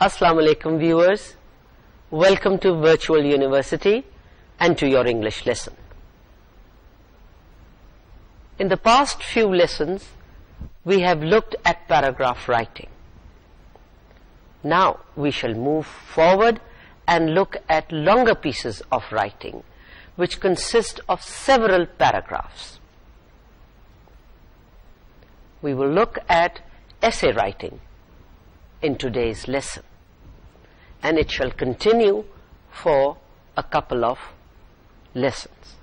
Assalamu alaikum viewers, welcome to Virtual University and to your English lesson. In the past few lessons, we have looked at paragraph writing. Now we shall move forward and look at longer pieces of writing, which consist of several paragraphs. We will look at essay writing in today's lesson, and it shall continue for a couple of lessons.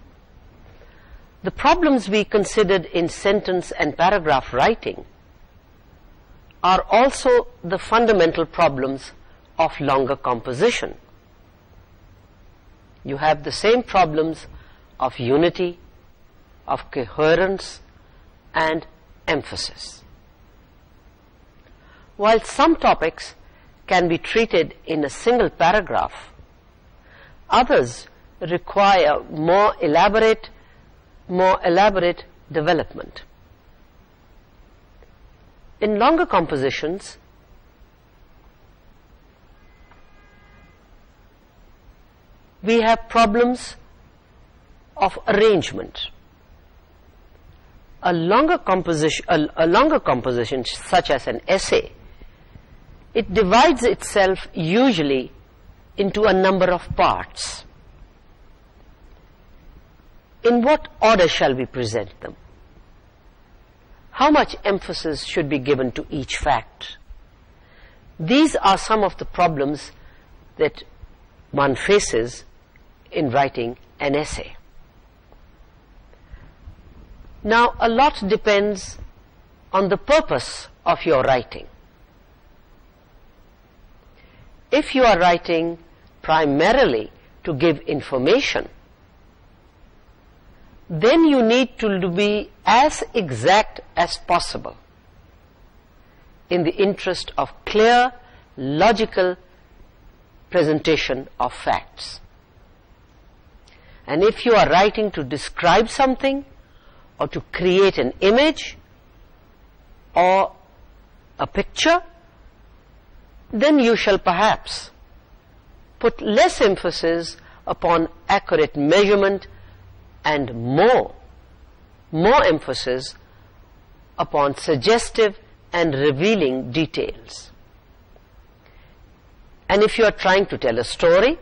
The problems we considered in sentence and paragraph writing are also the fundamental problems of longer composition. You have the same problems of unity, of coherence, and emphasis. While some topics can be treated in a single paragraph, others require more elaborate development. In longer compositions, we have problems of arrangement. A longer composition such as an essay, it divides itself usually into a number of parts. In what order shall we present them? How much emphasis should be given to each fact? These are some of the problems that one faces in writing an essay. Now, a lot depends on the purpose of your writing. If you are writing primarily to give information, then you need to be as exact as possible in the interest of clear, logical presentation of facts. And if you are writing to describe something, or to create an image or a picture, then you shall perhaps put less emphasis upon accurate measurement and more emphasis upon suggestive and revealing details. And if you are trying to tell a story,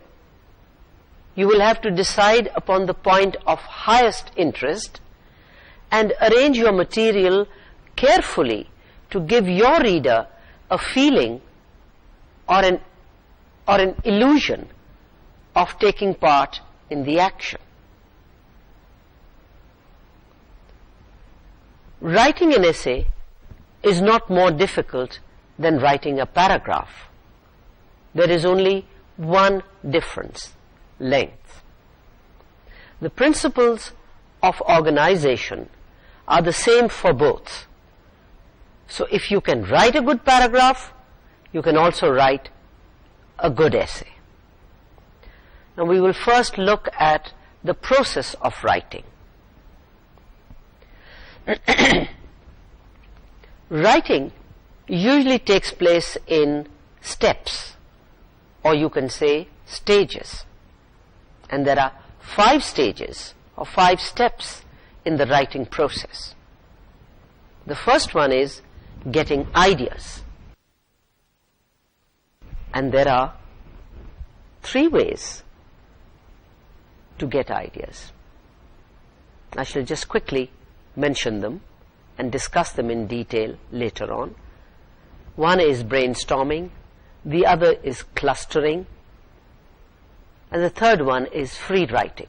you will have to decide upon the point of highest interest and arrange your material carefully to give your reader a feeling or an illusion of taking part in the action. Writing an essay is not more difficult than writing a paragraph. There is only one difference: length. The principles of organization are the same for both. So if you can write a good paragraph, you can also write a good essay. Now we will first look at the process of writing. Writing usually takes place in steps, or you can say stages. And there are 5 stages or 5 steps in the writing process. The first one is getting ideas. And there are 3 ways to get ideas. I shall just quickly mention them and discuss them in detail later on. One is brainstorming, the other is clustering, and the third one is free writing.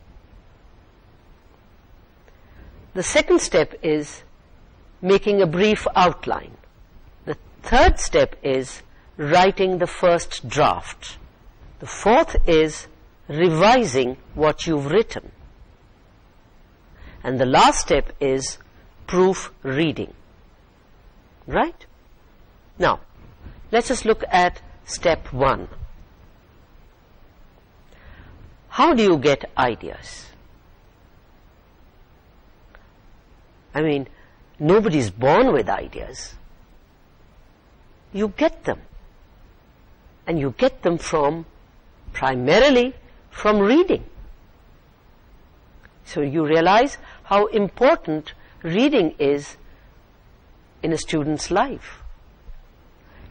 The second step is making a brief outline. The third step is writing the first draft. The fourth is revising what you've written. And the last step is proof reading. Right? Now, let's just look at step 1. How do you get ideas? I mean, nobody's born with ideas. You get them. And you get them primarily from reading. So you realize how important reading is in a student's life.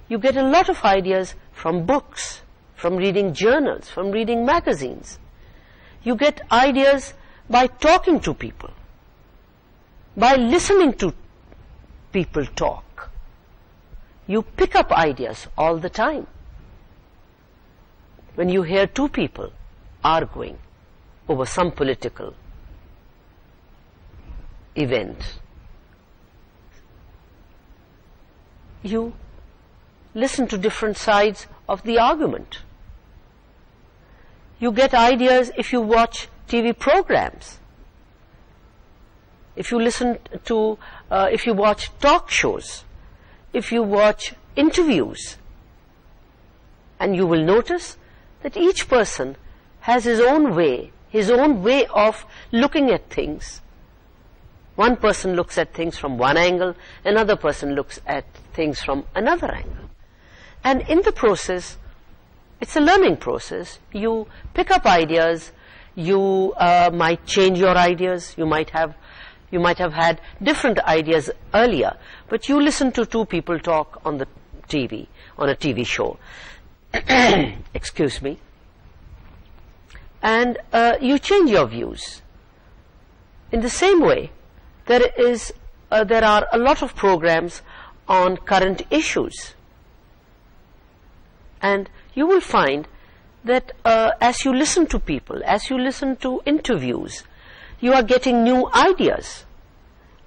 You get a lot of ideas from books, from reading journals, from reading magazines. You get ideas by talking to people, by listening to people talk. You pick up ideas all the time. When you hear two people arguing over some political event, you listen to different sides of the argument. You get ideas if you watch TV programs, if you if you watch talk shows, if you watch interviews, and you will notice that each person has his own way of looking at things. One person looks at things from one angle, another person looks at things from another angle. And in the process, it's a learning process. You pick up ideas, you might change your ideas, you might have had different ideas earlier, but you listen to two people talk on the TV, on a TV show. Excuse me. And you change your views. In the same way, there are a lot of programs on current issues. And you will find that as you listen to people, as you listen to interviews, you are getting new ideas.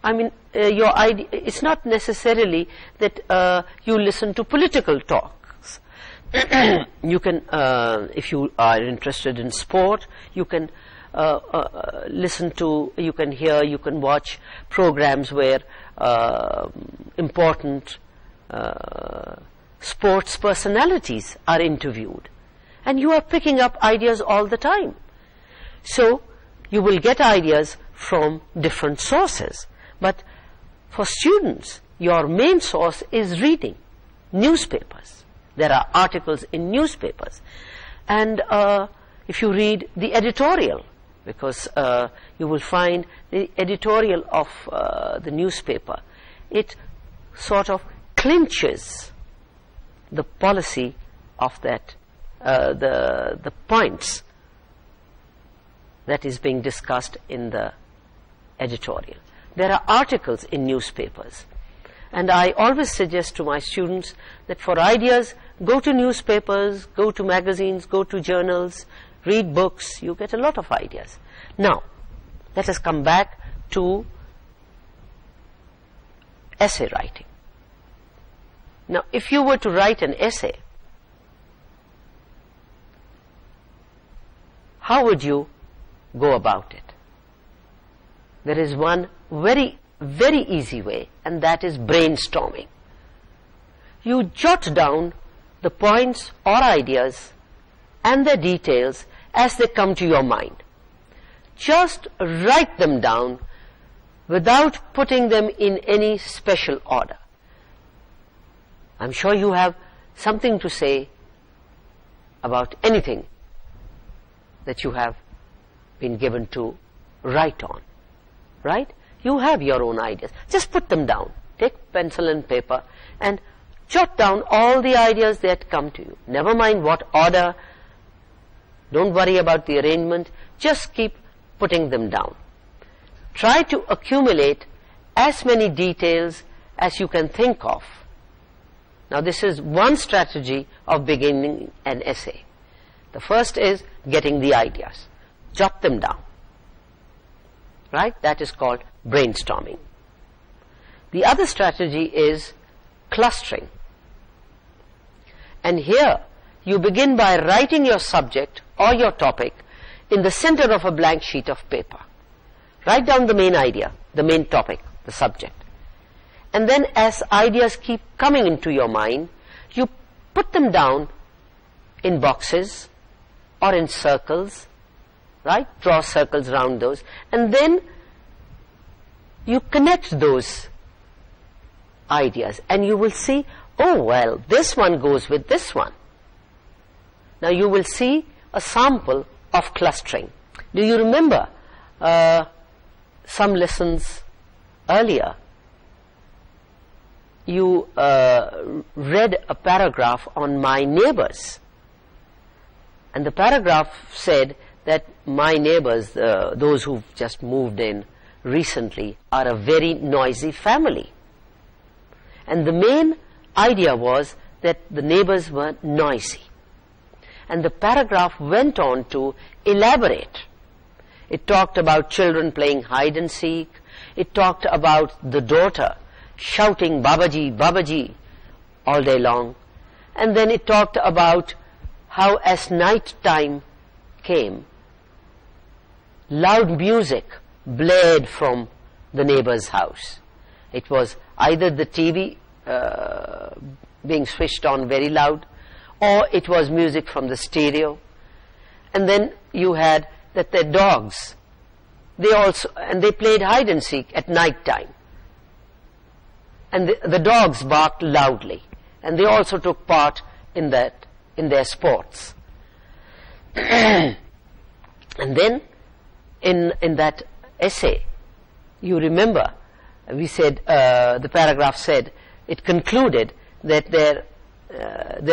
I mean, it's not necessarily that you listen to political talks. You can, if you are interested in sport, you can you can watch programs where important sports personalities are interviewed. And you are picking up ideas all the time. So you will get ideas from different sources. But for students, your main source is reading, newspapers. There are articles in newspapers. And if you read the editorial, because you will find the editorial of the newspaper, it sort of clinches the policy of that, the points that is being discussed in the editorial. There are articles in newspapers. And I always suggest to my students that for ideas, go to newspapers, go to magazines, go to journals, read books. You get a lot of ideas. Now, let us come back to essay writing. Now, if you were to write an essay, how would you go about it? There is one very, very easy way, and that is brainstorming. You jot down the points or ideas and the details as they come to your mind. Just write them down without putting them in any special order. I'm sure you have something to say about anything that you have been given to write on, right? You have your own ideas. Just put them down. Take pencil and paper and jot down all the ideas that come to you. Never mind what order. Don't worry about the arrangement. Just keep putting them down. Try to accumulate as many details as you can think of. Now, this is one strategy of beginning an essay. The first is getting the ideas. Jot them down. Right? That is called brainstorming. The other strategy is clustering. And here, you begin by writing your subject or your topic in the center of a blank sheet of paper. Write down the main idea, the main topic, the subject. And then as ideas keep coming into your mind, you put them down in boxes or in circles, right? Draw circles around those. And then you connect those ideas and you will see, oh, well, this one goes with this one. Now you will see a sample of clustering. Do you remember some lessons earlier? You read a paragraph on my neighbors, and the paragraph said that my neighbors, those who've just moved in recently, are a very noisy family. And the main idea was that the neighbors were noisy. And the paragraph went on to elaborate. It talked about children playing hide and seek. It talked about the daughter shouting Babaji, Babaji all day long. And then it talked about how as night time came, loud music blared from the neighbor's house. It was either the TV being switched on very loud, or it was music from the stereo. And then you had that their dogs, they played hide and seek at night time. And the dogs barked loudly, and they also took part in their sports. And then in that essay, you remember, we said, the paragraph said, it concluded that there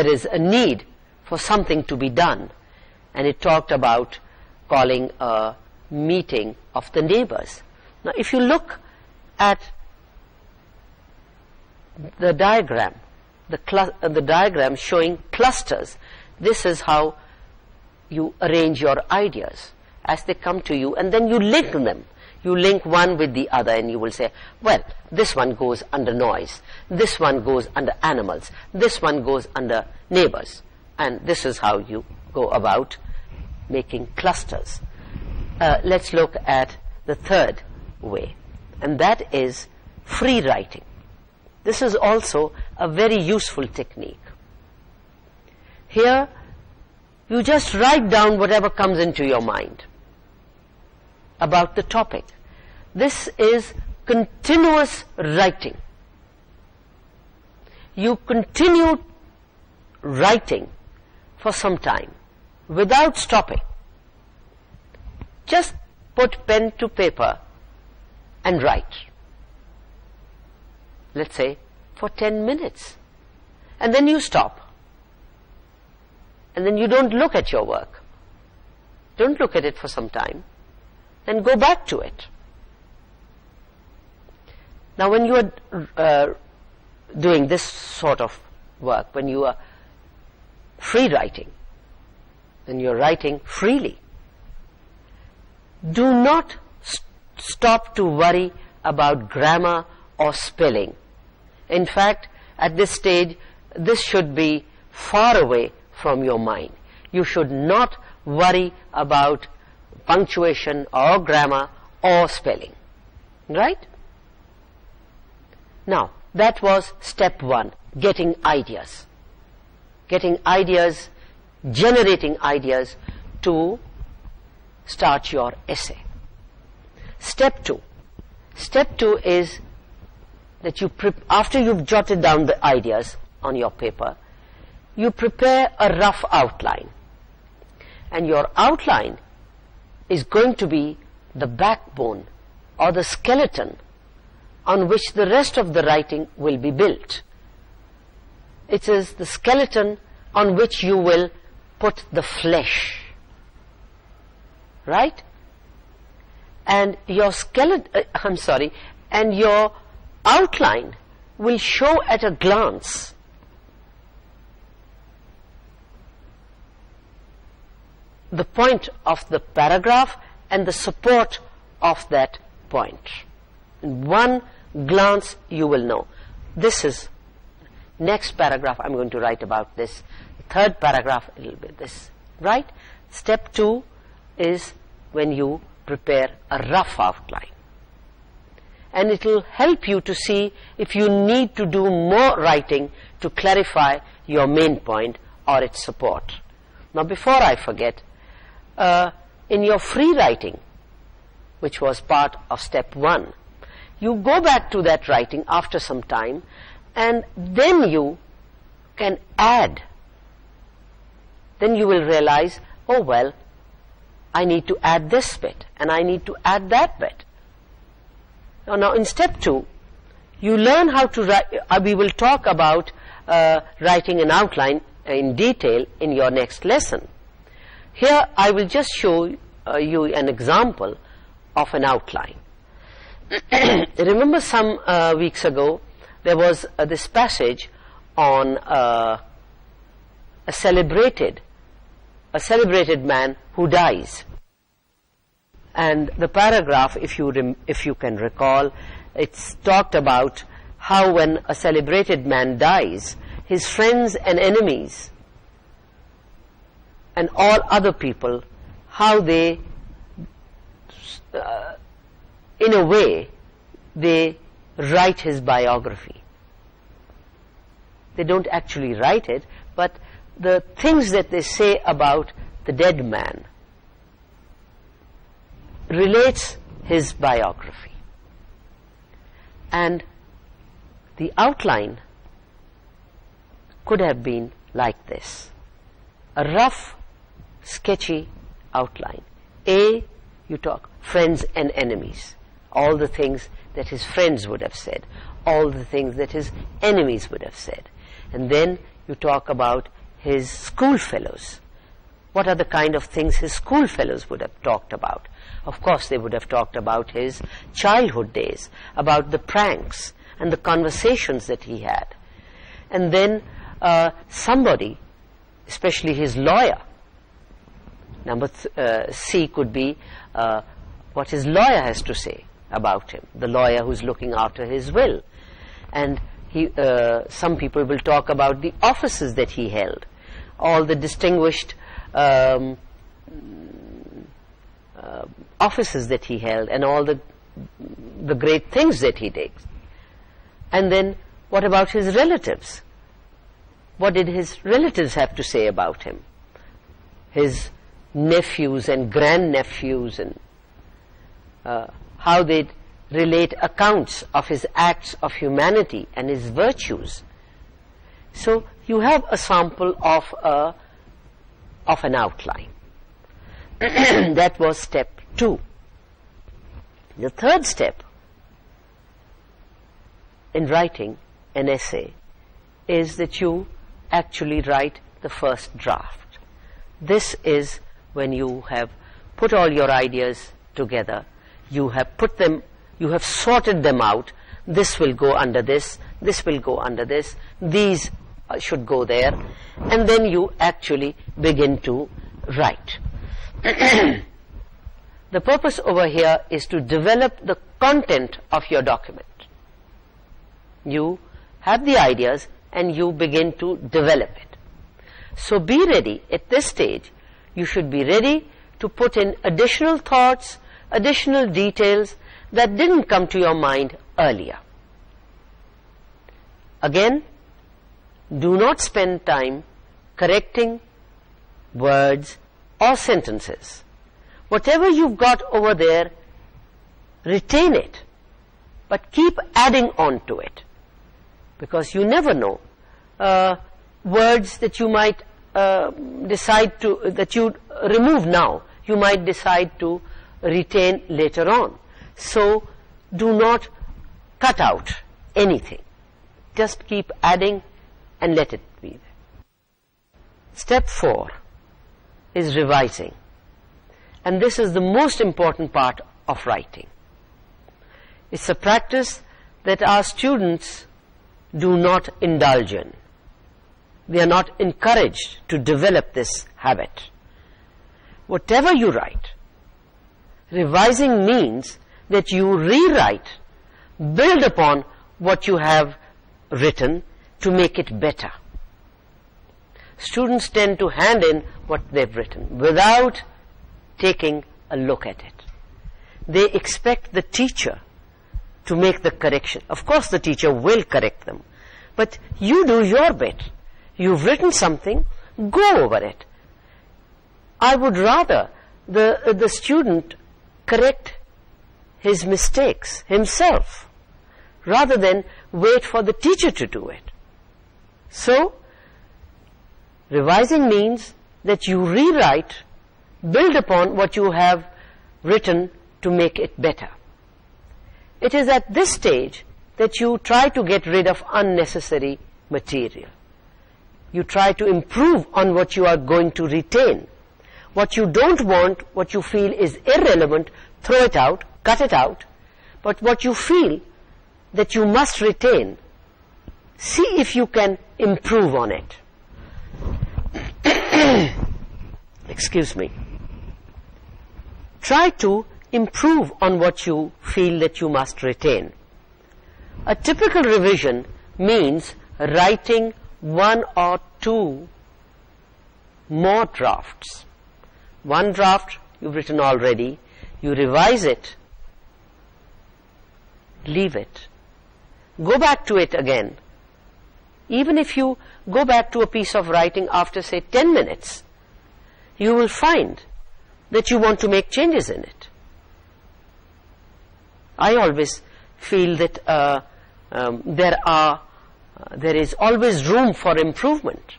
is a need for something to be done, and it talked about calling a meeting of the neighbors. Now if you look at the diagram, the diagram showing clusters, this is how you arrange your ideas as they come to you, and then you link them. You link one with the other, and you will say, well, this one goes under noise, this one goes under animals, this one goes under neighbors, and this is how you go about making clusters. Let's look at the third way, and that is free writing. This is also a very useful technique. Here, you just write down whatever comes into your mind about the topic. This is continuous writing. You continue writing for some time without stopping. Just put pen to paper and write. Let's say for 10 minutes. And then you stop. And then you don't look at your work. Don't look at it for some time. Then go back to it. Now when you are doing this sort of work, when you are free writing, when you are writing freely, do not stop to worry about grammar or spelling. In fact, at this stage, this should be far away from your mind. You should not worry about punctuation or grammar or spelling. Right? Now, that was step one, getting ideas. Getting ideas, generating ideas to start your essay. Step two. Step two is that after you've jotted down the ideas on your paper, you prepare a rough outline. And your outline is going to be the backbone or the skeleton on which the rest of the writing will be built. It is the skeleton on which you will put the flesh. Right? And your and your outline will show at a glance the point of the paragraph and the support of that point. In one glance you will know. This is next paragraph I'm going to write about this. Third paragraph it will be this. Right? Step two is when you prepare a rough outline. And it will help you to see if you need to do more writing to clarify your main point or its support. Now before I forget, in your free writing, which was part of step one, you go back to that writing after some time, and then you can add then you will realize, oh well, I need to add this bit and I need to add that bit. Now in step 2, you learn how to write. We will talk about writing an outline in detail in your next lesson. Here I will just show you an example of an outline. Remember some weeks ago there was this passage on a celebrated man who dies, and the paragraph, if you can recall, it's talked about how when a celebrated man dies, his friends and enemies and all other people, how they in a way they write his biography. They don't actually write it, but the things that they say about the dead man relates his biography. And the outline could have been like this, a rough, sketchy outline. A, you talk friends and enemies, all the things that his friends would have said, all the things that his enemies would have said. And then you talk about his schoolfellows. What are the kind of things his schoolfellows would have talked about? Of course, they would have talked about his childhood days, about the pranks and the conversations that he had. And then somebody, especially his lawyer, number C could be what his lawyer has to say about him, the lawyer who's looking after his will. And some people will talk about the offices that he held, all the distinguished offices that he held, and all the great things that he did. And then what about his relatives? What did his relatives have to say about him? His nephews and grandnephews, and how they relate accounts of his acts of humanity and his virtues. So you have a sample of an outline. That was step 2. The third step in writing an essay is that you actually write the first draft. This is when you have put all your ideas together, you have sorted them out. This will go under this will go under this, these should go there, and then you actually begin to write. The purpose over here is to develop the content of your document. You have the ideas and you begin to develop it. So be ready at this stage. You should be ready to put in additional thoughts, additional details that didn't come to your mind earlier. Again, do not spend time correcting words or sentences. Whatever you've got over there, retain it, but keep adding on to it, because you never know words that you might decide to, that you remove now, you might decide to retain later on. So do not cut out anything. Just keep adding and let it be there. Step 4 is revising. And this is the most important part of writing. It's a practice that our students do not indulge in. They are not encouraged to develop this habit. Whatever you write, revising means that you rewrite, build upon what you have written to make it better. Students tend to hand in what they've written without taking a look at it. They expect the teacher to make the correction. Of course the teacher will correct them, but you do your bit. You've written something, go over it. I would rather the student correct his mistakes himself rather than wait for the teacher to do it. So revising means that you rewrite, build upon what you have written to make it better. It is at this stage that you try to get rid of unnecessary material. You try to improve on what you are going to retain. What you don't want, what you feel is irrelevant, throw it out, cut it out. But what you feel that you must retain, see if you can improve on it. Excuse me. Try to improve on what you feel that you must retain. A typical revision means writing 1 or 2 more drafts. One draft you've written already, you revise it, leave it, go back to it again. Even if you go back to a piece of writing after, say, 10 minutes, you will find that you want to make changes in it. I always feel that there is always room for improvement.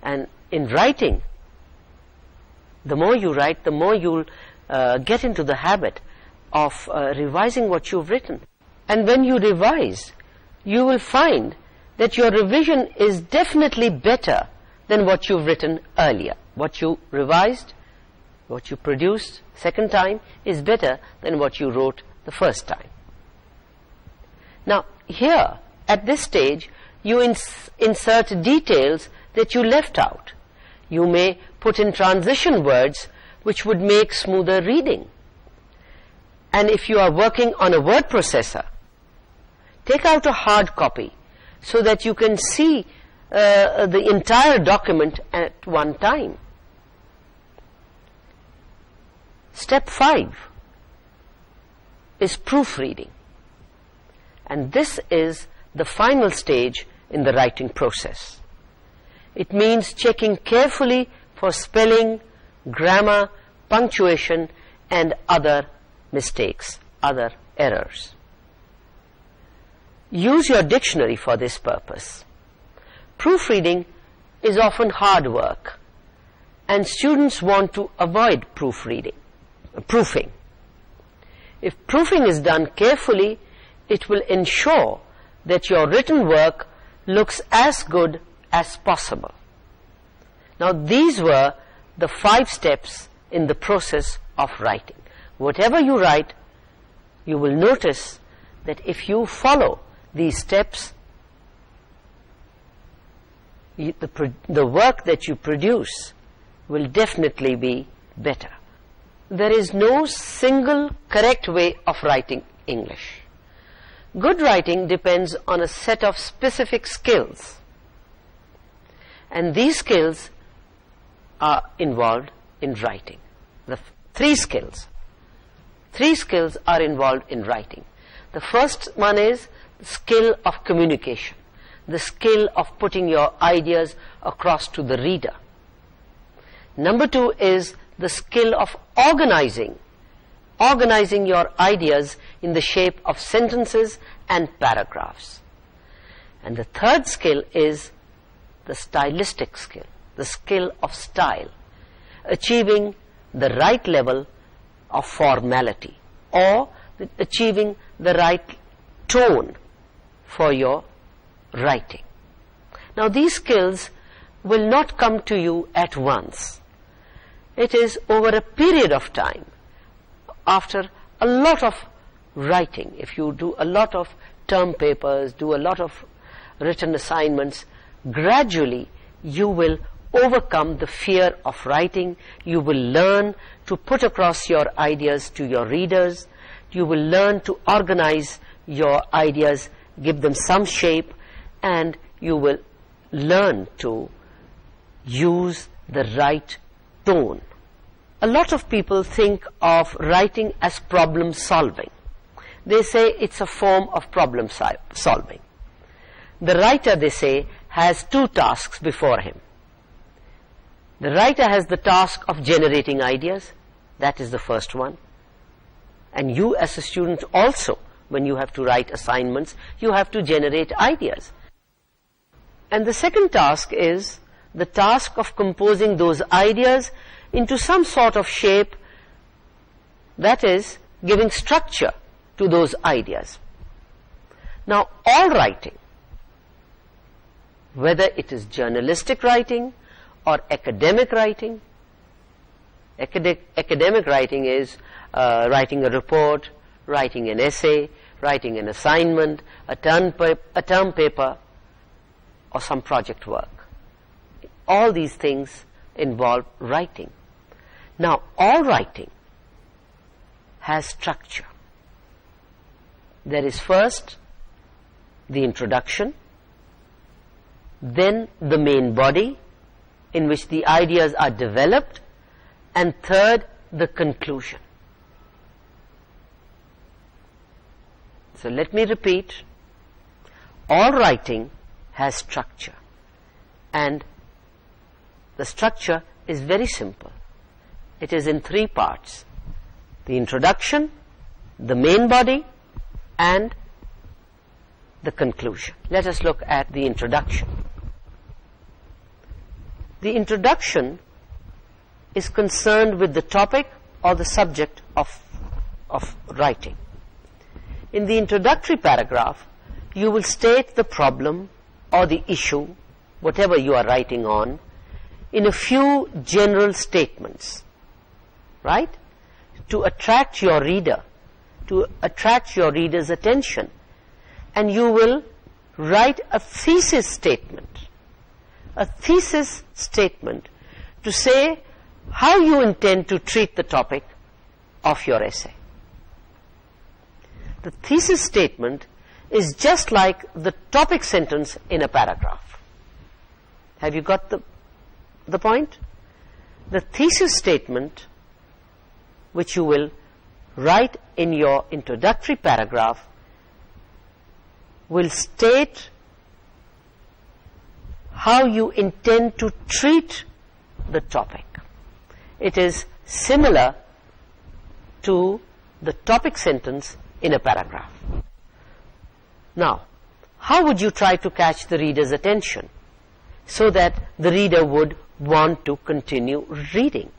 And in writing, the more you write, the more you'll get into the habit of revising what you've written. And when you revise, you will find that your revision is definitely better than what you've written earlier. What you revised, what you produced second time is better than what you wrote the first time. Now, here, at this stage, you insert details that you left out. You may put in transition words which would make smoother reading. And if you are working on a word processor, take out a hard copy so that you can see the entire document at one time. Step 5 is proofreading. And this is the final stage in the writing process. It means checking carefully for spelling, grammar, punctuation, and other mistakes, other errors. Use your dictionary for this purpose. Proofreading is often hard work, and students want to avoid proofing. If proofing is done carefully, it will ensure that your written work looks as good as possible. Now, these were the 5 steps in the process of writing. Whatever you write, you will notice that if you follow these steps, the work that you produce will definitely be better. There is no single correct way of writing English. Good writing depends on a set of specific skills. And these skills are involved in writing. The 3 skills. 3 skills are involved in writing. The first one is the skill of communication, the skill of putting your ideas across to the reader. Number 2 is the skill of organizing your ideas in the shape of sentences and paragraphs. And the third skill is the stylistic skill, the skill of style, achieving the right level of formality or achieving the right tone for your writing. Now, these skills will not come to you at once. It is over a period of time, after a lot of writing. If you do a lot of term papers, do a lot of written assignments, gradually you will overcome the fear of writing. You will learn to put across your ideas to your readers. You will learn to organize your ideas, give them some shape, and you will learn to use the right tone. A lot of people think of writing as problem solving. They say it's a form of problem solving. The writer, they say, has 2 tasks before him. The writer has the task of generating ideas. That is the first one. And you as a student also, when you have to write assignments, you have to generate ideas. And the second task is the task of composing those ideas into some sort of shape, that is, giving structure to those ideas. Now, all writing, whether it is journalistic writing or academic writing, academic writing is writing a report, writing an essay, writing an assignment, a term paper, or some project work. All these things involve writing. Now, all writing has structure. There is first the introduction, then the main body in which the ideas are developed, and third, the conclusion. So let me repeat. All writing has structure, and the structure is very simple. It is in three parts: the introduction, the main body, and the conclusion. Let us look at the introduction. The introduction is concerned with the topic or the subject of writing. In the introductory paragraph, you will state the problem or the issue, whatever you are writing on, in a few general statements, right? To attract your reader, to attract your reader's attention. And you will write a thesis statement to say how you intend to treat the topic of your essay. The thesis statement is just like the topic sentence in a paragraph. Have you got the point? The thesis statement, which you will write in your introductory paragraph, will state how you intend to treat the topic. It is similar to the topic sentence in a paragraph. Now, how would you try to catch the reader's attention so that the reader would want to continue reading?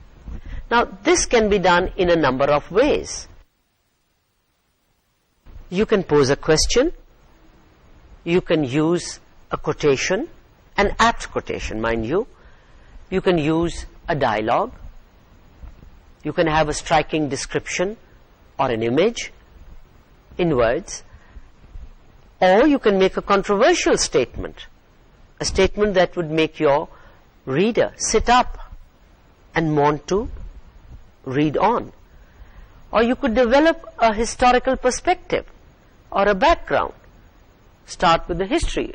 Now, this can be done in a number of ways. You can pose a question. You can use a quotation, an apt quotation, mind you. You can use a dialogue. You can have a striking description or an image in words. Or you can make a controversial statement, a statement that would make your reader sit up and want to read on. Or you could develop a historical perspective or a background. Start with the history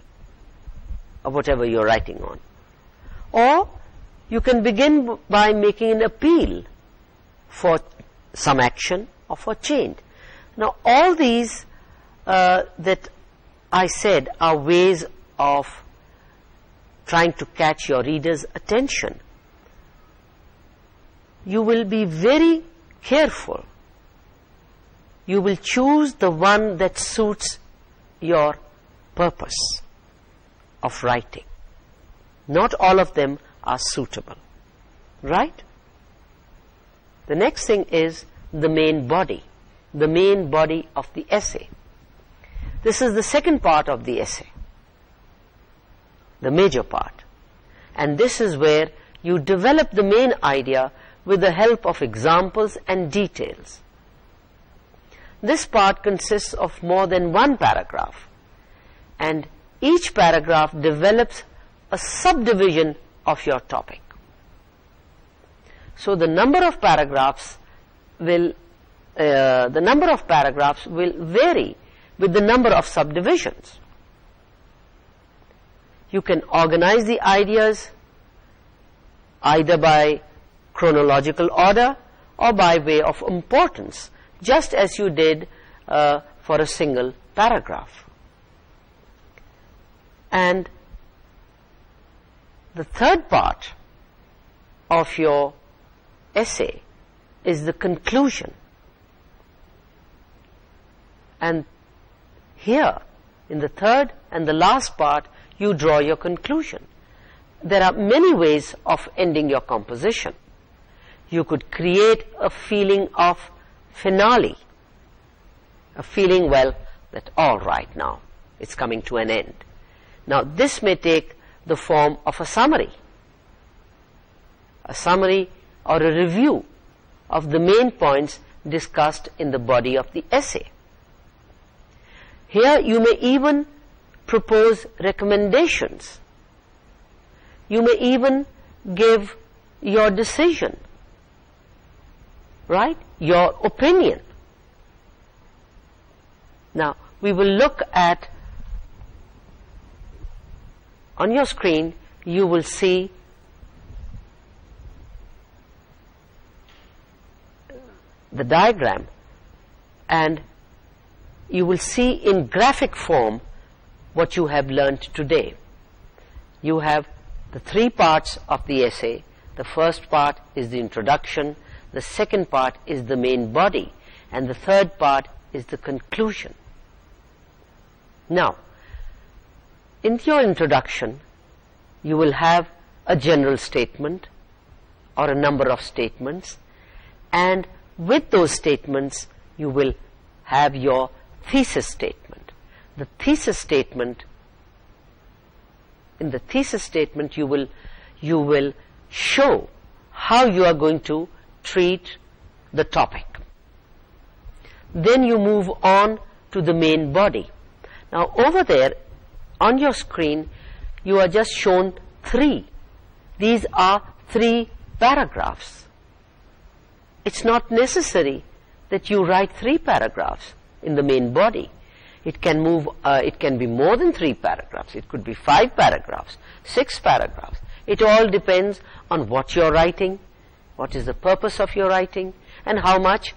of whatever you're writing on. Or you can begin by making an appeal for some action or for change. Now, all these that I said are ways of trying to catch your reader's attention. You will be very careful. You will choose the one that suits your purpose of writing. Not all of them are suitable, right? The next thing is the main body of the essay. This is the second part of the essay, the major part. And this is where you develop the main idea with the help of examples and details. This part consists of more than one paragraph, and each paragraph develops a subdivision of your topic. So the number of paragraphs will vary with the number of subdivisions. You can organize the ideas either by chronological order or by way of importance, just as you did for a single paragraph. And the third part of your essay is the conclusion. And here, in the third and the last part, you draw your conclusion. there are many ways of ending your composition. You could create a feeling of finale, a feeling, well, that all right, now it's coming to an end. Now this may take the form of a summary or a review of the main points discussed in the body of the essay. Here you may even propose recommendations. You may even give your decision, right? Your opinion. Now we will look at, on your screen you will see the diagram, and you will see in graphic form what you have learnt today. You have the three parts of the essay. The first part is the introduction, the second part is the main body, and the third part is the conclusion. Now, in your introduction, you will have a general statement or a number of statements, and with those statements you will have your thesis statement. The thesis statement, in the thesis statement you will show how you are going to treat the topic. Then you move on to the main body. Now over there on your screen you are just shown three. These are 3 paragraphs. It's not necessary that you write 3 paragraphs in the main body. It can be more than 3 paragraphs. It could be 5 paragraphs, 6 paragraphs. It all depends on what you're writing, what is the purpose of your writing, and how much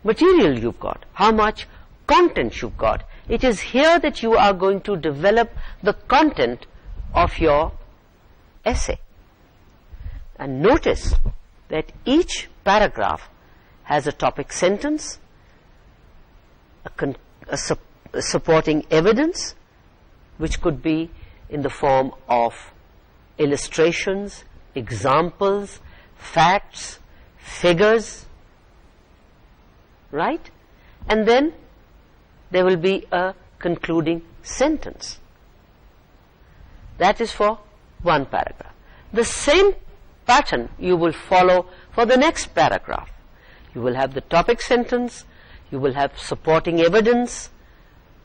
material you've got, how much content you've got. It is here that you are going to develop the content of your essay. And notice that each paragraph has a topic sentence, a supporting evidence, which could be in the form of illustrations, examples, facts, figures, right? And then there will be a concluding sentence. That is for one paragraph. The same pattern you will follow for the next paragraph. You will have the topic sentence, you will have supporting evidence,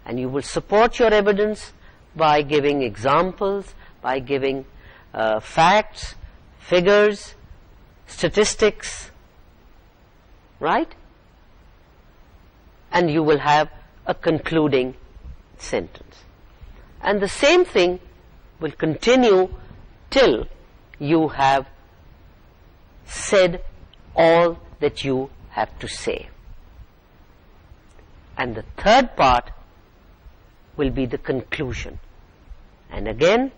and you will support your evidence by giving examples, by giving facts, figures, statistics, right? And you will have a concluding sentence. And the same thing will continue till you have said all that you have to say. And the third part will be the conclusion. And again,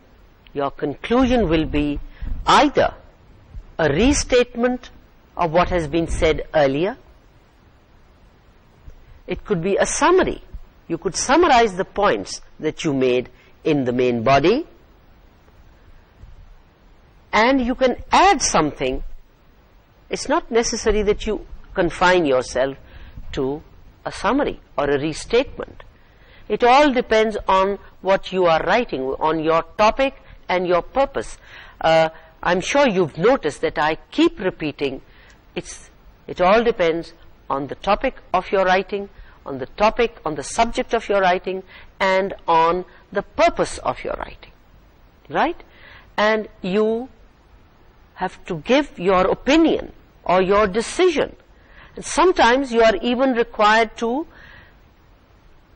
your conclusion will be either a restatement of what has been said earlier. It could be a summary. You could summarize the points that you made in the main body, and you can add something. It's not necessary that you confine yourself to a summary or a restatement. It all depends on what you are writing, on your topic and your purpose. I'm sure you've noticed that I keep repeating, it all depends on the topic of your writing, on the subject of your writing, and on the purpose of your writing, right? And you have to give your opinion or your decision. And sometimes you are even required to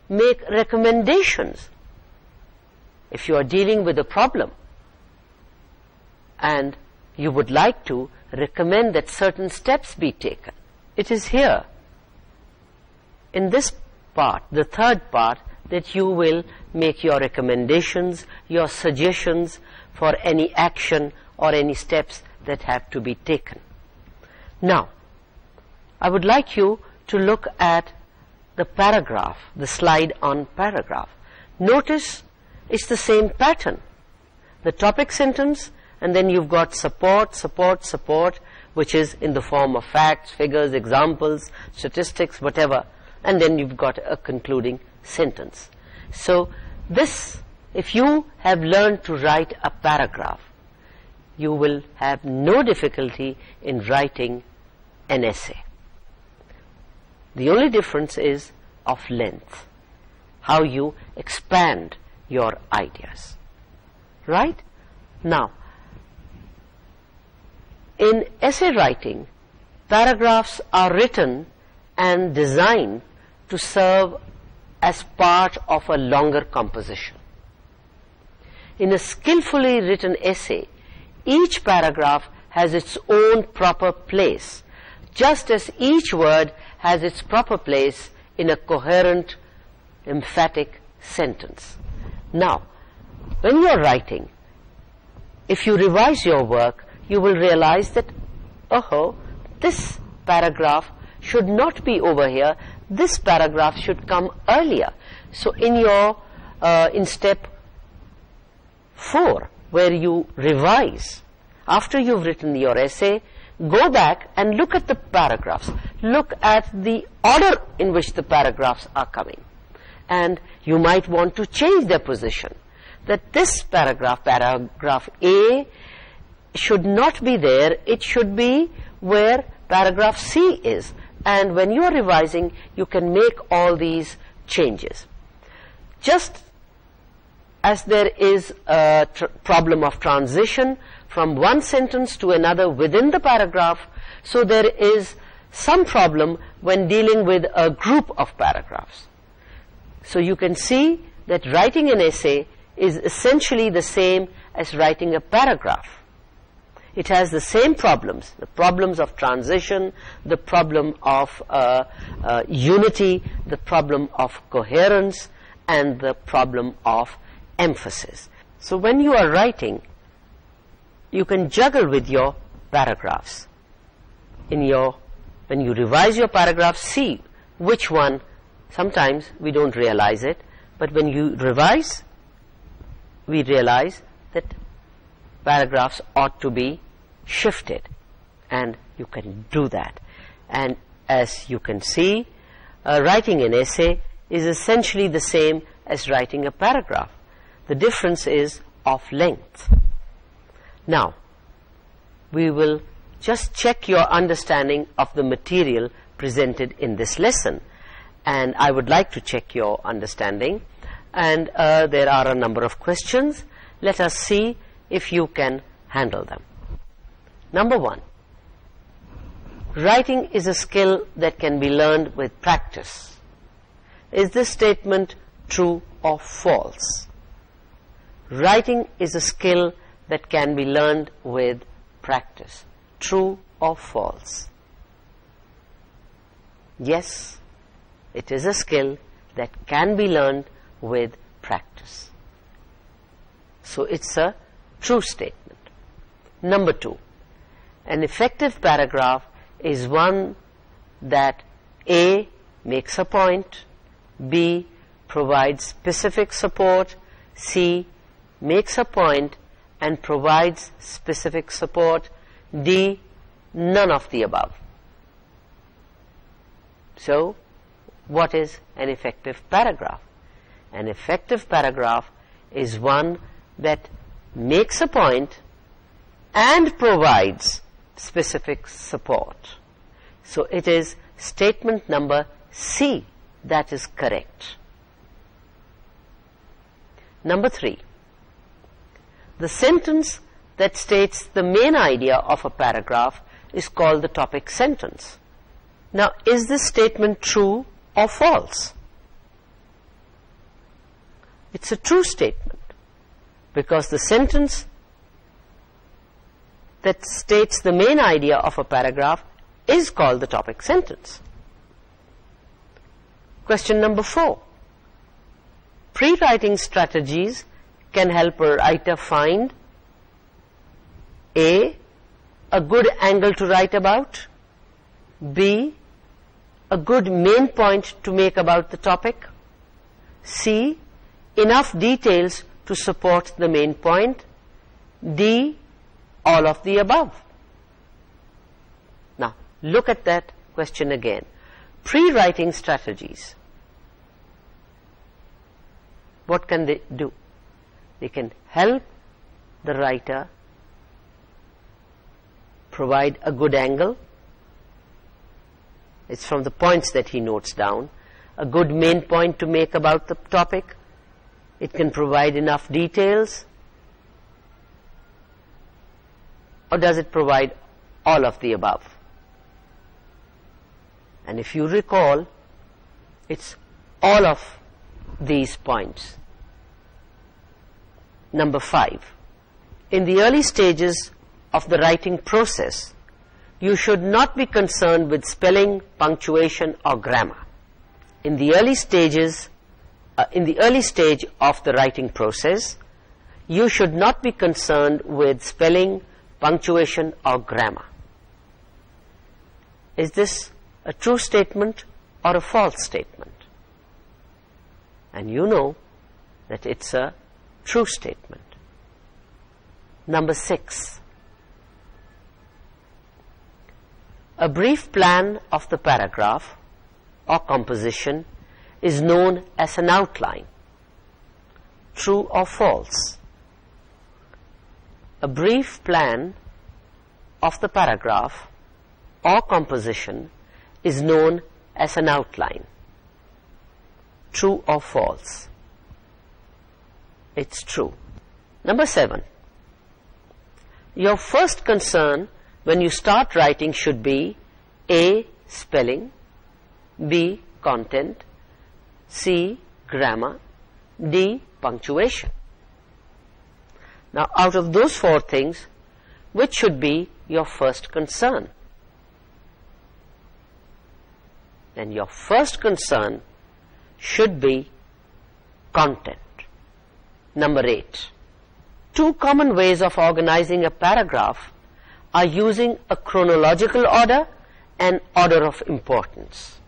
make recommendations if you are dealing with a problem and you would like to recommend that certain steps be taken. It is here in this part, the third part, that you will make your recommendations, your suggestions for any action or any steps that have to be taken. Now, I would like you to look at the paragraph, the slide on paragraph. Notice it's the same pattern. the topic sentence, and then you've got support, support, support, which is in the form of facts, figures, examples, statistics, whatever, and then you've got a concluding sentence. So this, if you have learned to write a paragraph, you will have no difficulty in writing an essay. The only difference is of length, how you expand your ideas. Right? Now, in essay writing, paragraphs are written and designed to serve as part of a longer composition. In a skillfully written essay, each paragraph has its own proper place, just as each word has its proper place in a coherent, emphatic sentence. Now, when you are writing, if you revise your work, you will realize that, oh, this paragraph should not be over here, this paragraph should come earlier. So in your, in step 4, where you revise, after you've written your essay, go back and look at the paragraphs. Look at the order in which the paragraphs are coming. And you might want to change their position. That this paragraph, paragraph A, should not be there. It should be where paragraph C is. And when you are revising, you can make all these changes. Just as there is a problem of transition from one sentence to another within the paragraph, so there is some problem when dealing with a group of paragraphs. So you can see that writing an essay is essentially the same as writing a paragraph. It has the same problems, the problems of transition, the problem of unity, the problem of coherence, and the problem of emphasis. So when you are writing, you can juggle with your paragraphs. When you revise your paragraph, see which one. Sometimes we don't realize it, but when you revise, we realize that paragraphs ought to be shifted, and you can do that. And as you can see, writing an essay is essentially the same as writing a paragraph. The difference is of length. Now, we will just check your understanding of the material presented in this lesson, and I would like to check your understanding, and there are a number of questions. Let us see if you can handle them. Number 1, writing is a skill that can be learned with practice. Is this statement true or false? Writing is a skill that can be learned with practice. True or false? Yes, it is a skill that can be learned with practice. So it's a true statement. Number 2, an effective paragraph is one that A, makes a point, B, provides specific support, C, makes a point and provides specific support, D, none of the above. So, what is an effective paragraph? An effective paragraph is one that makes a point and provides specific support. So it is statement number C that is correct. Number 3, the sentence that states the main idea of a paragraph is called the topic sentence. Now, is this statement true or false? It's a true statement, because the sentence that states the main idea of a paragraph is called the topic sentence. Question number 4. Pre-writing strategies can help a writer find A, a good angle to write about, B, a good main point to make about the topic, C, enough details to support the main point, D, all of the above. Now, look at that question again. Pre-writing strategies. What can they do? They can help the writer provide a good angle. It's from the points that he notes down. A good main point to make about the topic. It can provide enough details. Or does it provide all of the above? And if you recall, it's all of these points. Number 5. In the early stages of the writing process, you should not be concerned with spelling, punctuation, or grammar. In the early stage of the writing process, you should not be concerned with spelling, punctuation, or grammar. Is this a true statement or a false statement? And you know that it's a true statement. Number 6. A brief plan of the paragraph or composition is known as an outline. True or false? A brief plan of the paragraph or composition is known as an outline. True or false? It's true. Number 7. Your first concern when you start writing should be A, spelling, B, content, C, grammar, D, punctuation. Now, out of those 4 things, which should be your first concern? Then your first concern should be content. Number 8. 2 common ways of organizing a paragraph are using a chronological order and order of importance.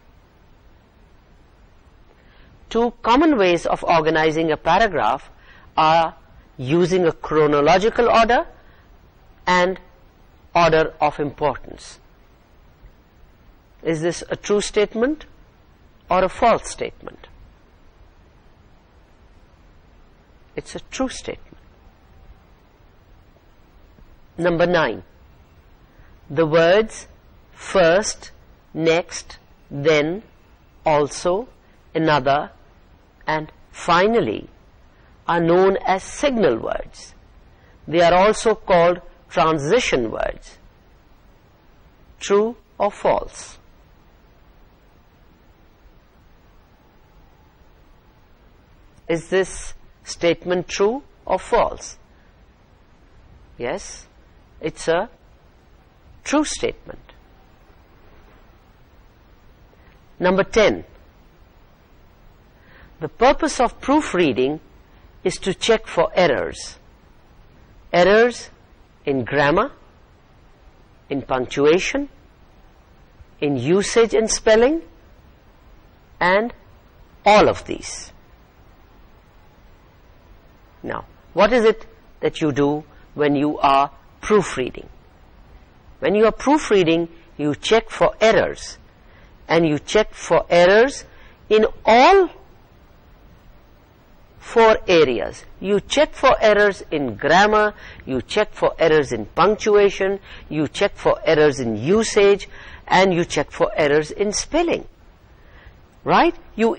2 common ways of organizing a paragraph are using a chronological order and order of importance. Is this a true statement or a false statement? It's a true statement. Number 9. The words first, next, then, also, another, and finally are known as signal words. They are also called transition words. True or false? Is this statement true or false? Yes, it's a true statement. Number 10. The purpose of proofreading is to check for errors. Errors in grammar, in punctuation, in usage and spelling, and all of these. Now, what is it that you do when you are proofreading? When you are proofreading, you check for errors, and you check for errors in all 4 areas. You check for errors in grammar, you check for errors in punctuation, you check for errors in usage, and you check for errors in spelling. Right? You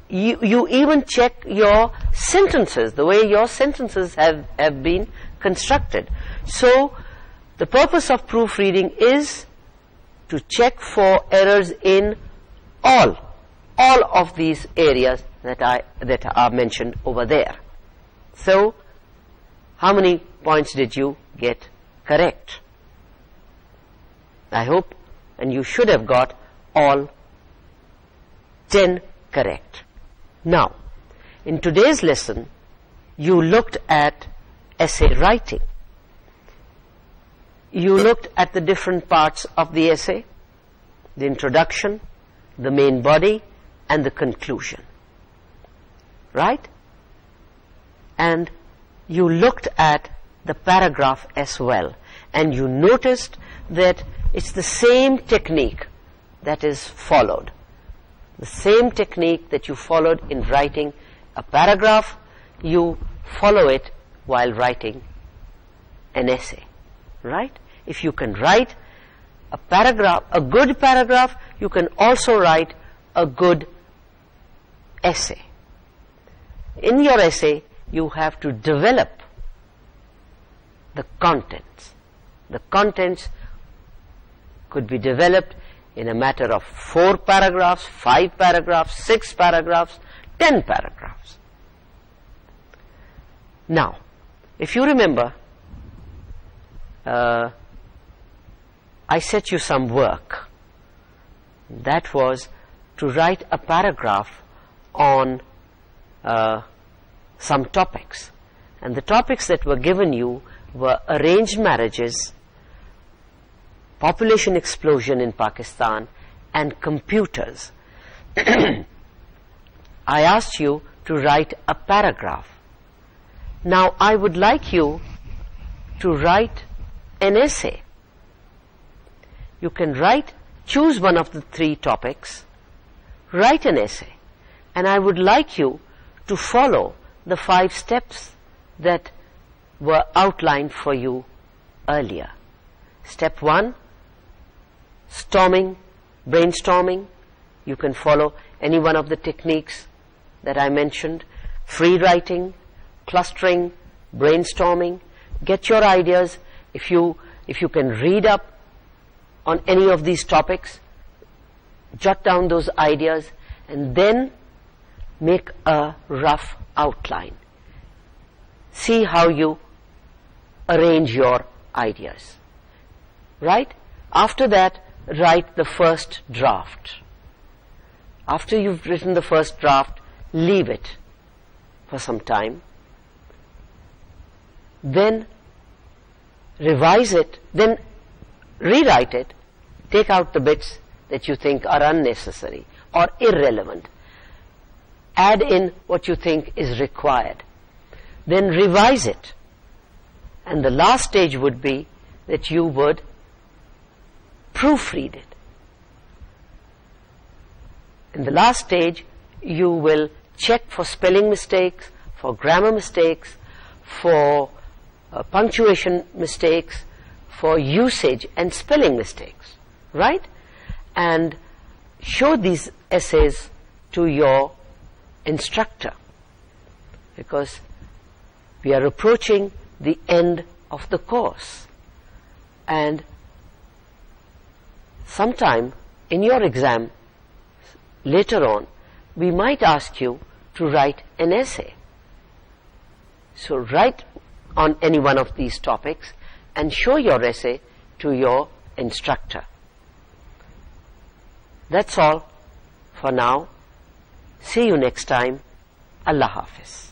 even check your sentences, the way your sentences have been constructed. So, the purpose of proofreading is to check for errors in all of these areas that are mentioned over there. So, how many points did you get correct? I hope, and you should have got all 10 correct. Now, in today's lesson, you looked at essay writing. You looked at the different parts of the essay, the introduction, the main body, and the conclusion. Right? And you looked at the paragraph as well, and you noticed that it's the same technique that is followed. The same technique that you followed in writing a paragraph, you follow it while writing an essay, right? If you can write a paragraph, a good paragraph, you can also write a good essay. In your essay, you have to develop the contents. The contents could be developed in a matter of 4 paragraphs, 5 paragraphs, 6 paragraphs, 10 paragraphs. Now, if you remember, I set you some work. That was to write a paragraph on some topics. And the topics that were given you were arranged marriages, population explosion in Pakistan, and computers. I asked you to write a paragraph. Now I would like you to write an essay. You can choose one of the 3 topics, write an essay, and I would like you to follow the 5 steps that were outlined for you earlier. Step 1, brainstorming. You can follow any one of the techniques that I mentioned. Free writing, clustering, brainstorming. Get your ideas. If you can read up on any of these topics, jot down those ideas and then make a rough outline. See how you arrange your ideas, right? After that, write the first draft. After you've written the first draft, leave it for some time, then revise it, then rewrite it, take out the bits that you think are unnecessary or irrelevant, add in what you think is required, then revise it. And the last stage would be that you would proofread it. In the last stage, you will check for spelling mistakes, for grammar mistakes, for punctuation mistakes, for usage and spelling mistakes, right? And show these essays to your instructor, because we are approaching the end of the course, and sometime in your exam later on we might ask you to write an essay. So write on any one of these topics and show your essay to your instructor. That's all for now. See you next time. Allah Hafiz.